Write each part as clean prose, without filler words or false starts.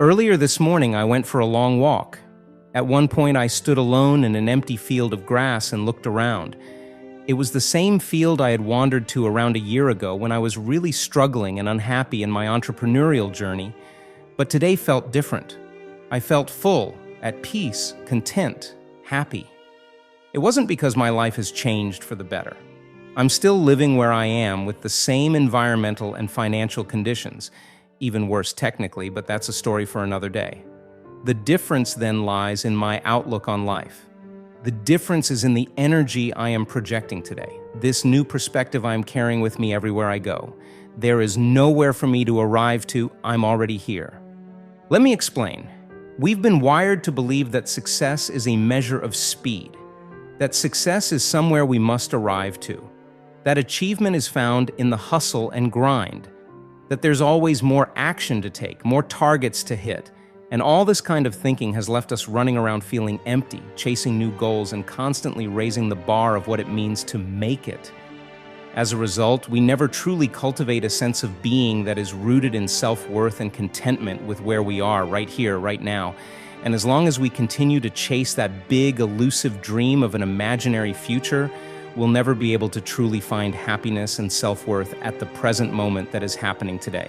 Earlier this morning, I went for a long walk. At one point, I stood alone in an empty field of grass and looked around. It was the same field I had wandered to around a year ago when I was really struggling and unhappy in my entrepreneurial journey, but today felt different. I felt full, at peace, content, happy. It wasn't because my life has changed for the better. I'm still living where I am with the same environmental and financial conditions, even worse technically, but that's a story for another day. The difference then lies in my outlook on life. The difference is in the energy I am projecting today, this new perspective I'm carrying with me everywhere I go. There is nowhere for me to arrive to, I'm already here. Let me explain. We've been wired to believe that success is a measure of speed, that success is somewhere we must arrive to, that achievement is found in the hustle and grind, that there's always more action to take, more targets to hit, and all this kind of thinking has left us running around feeling empty, chasing new goals, and constantly raising the bar of what it means to make it. As a result, we never truly cultivate a sense of being that is rooted in self-worth and contentment with where we are, right here, right now. And as long as we continue to chase that big, elusive dream of an imaginary future, we'll never be able to truly find happiness and self-worth at the present moment that is happening today.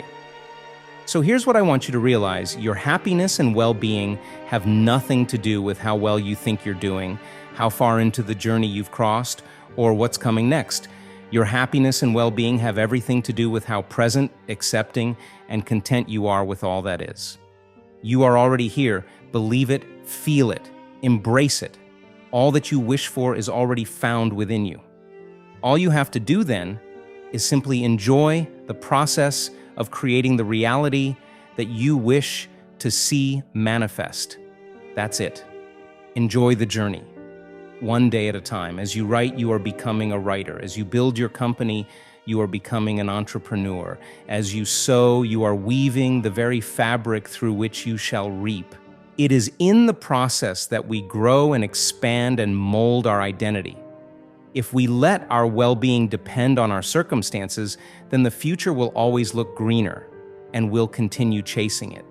So here's what I want you to realize. Your happiness and well-being have nothing to do with how well you think you're doing, how far into the journey you've crossed, or what's coming next. Your happiness and well-being have everything to do with how present, accepting, and content you are with all that is. You are already here. Believe it, feel it, embrace it. All that you wish for is already found within you. All you have to do then is simply enjoy the process of creating the reality that you wish to see manifest. That's it. Enjoy the journey, one day at a time. As you write, you are becoming a writer. As you build your company, you are becoming an entrepreneur. As you sow, you are weaving the very fabric through which you shall reap. It is in the process that we grow and expand and mold our identity. If we let our well-being depend on our circumstances, then the future will always look greener, and we'll continue chasing it.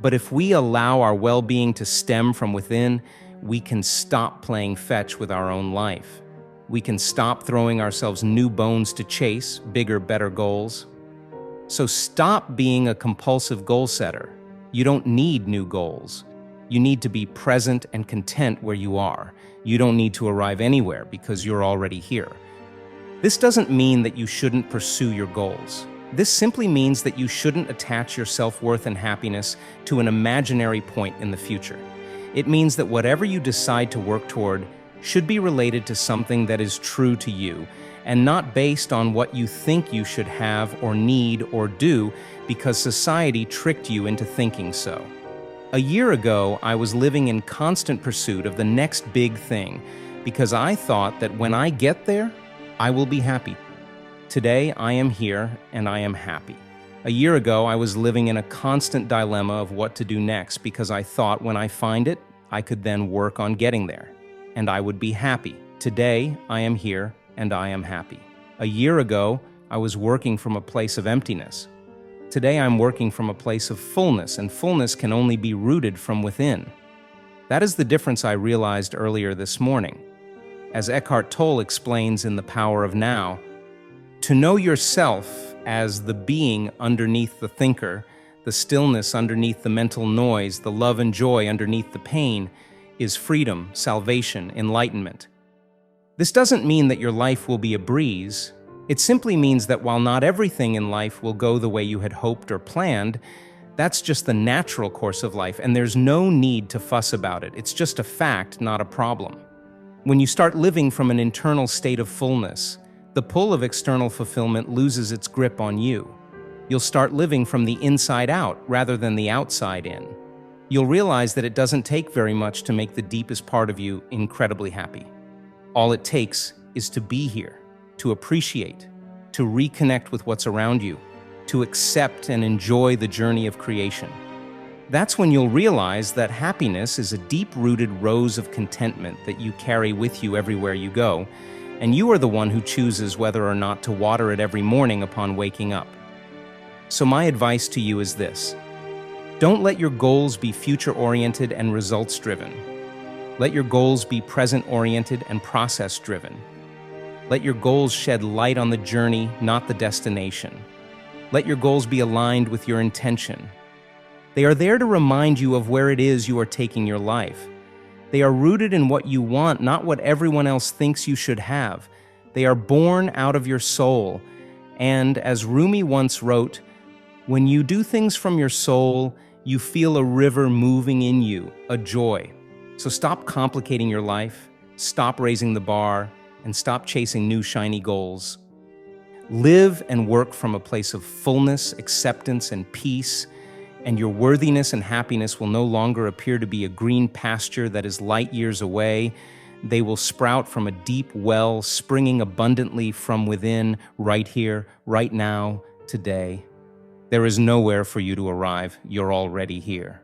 But if we allow our well-being to stem from within, we can stop playing fetch with our own life. We can stop throwing ourselves new bones to chase bigger, better goals. So stop being a compulsive goal setter. You don't need new goals. You need to be present and content where you are. You don't need to arrive anywhere because you're already here. This doesn't mean that you shouldn't pursue your goals. This simply means that you shouldn't attach your self-worth and happiness to an imaginary point in the future. It means that whatever you decide to work toward should be related to something that is true to you and not based on what you think you should have or need or do because society tricked you into thinking so. A year ago, I was living in constant pursuit of the next big thing because I thought that when I get there, I will be happy. Today, I am here and I am happy. A year ago, I was living in a constant dilemma of what to do next because I thought when I find it, I could then work on getting there, and I would be happy. Today, I am here and I am happy. A year ago, I was working from a place of emptiness. Today, I'm working from a place of fullness, and fullness can only be rooted from within. That is the difference I realized earlier this morning. As Eckhart Tolle explains in The Power of Now, to know yourself as the being underneath the thinker, the stillness underneath the mental noise, the love and joy underneath the pain, is freedom, salvation, enlightenment. This doesn't mean that your life will be a breeze. It simply means that while not everything in life will go the way you had hoped or planned, that's just the natural course of life, and there's no need to fuss about it. It's just a fact, not a problem. When you start living from an internal state of fullness, the pull of external fulfillment loses its grip on you. You'll start living from the inside out rather than the outside in. You'll realize that it doesn't take very much to make the deepest part of you incredibly happy. All it takes is to be here, to appreciate, to reconnect with what's around you, to accept and enjoy the journey of creation. That's when you'll realize that happiness is a deep-rooted rose of contentment that you carry with you everywhere you go, and you are the one who chooses whether or not to water it every morning upon waking up. So my advice to you is this: Don't let your goals be future-oriented and results-driven. Let your goals be present-oriented and process-driven. Let your goals shed light on the journey, not the destination. Let your goals be aligned with your intention. They are there to remind you of where it is you are taking your life. They are rooted in what you want, not what everyone else thinks you should have. They are born out of your soul. And as Rumi once wrote, when you do things from your soul, you feel a river moving in you, a joy. So stop complicating your life, stop raising the bar, and stop chasing new shiny goals. Live and work from a place of fullness, acceptance, and peace, and your worthiness and happiness will no longer appear to be a green pasture that is light years away. They will sprout from a deep well, springing abundantly from within, right here, right now, today. There is nowhere for you to arrive. You're already here.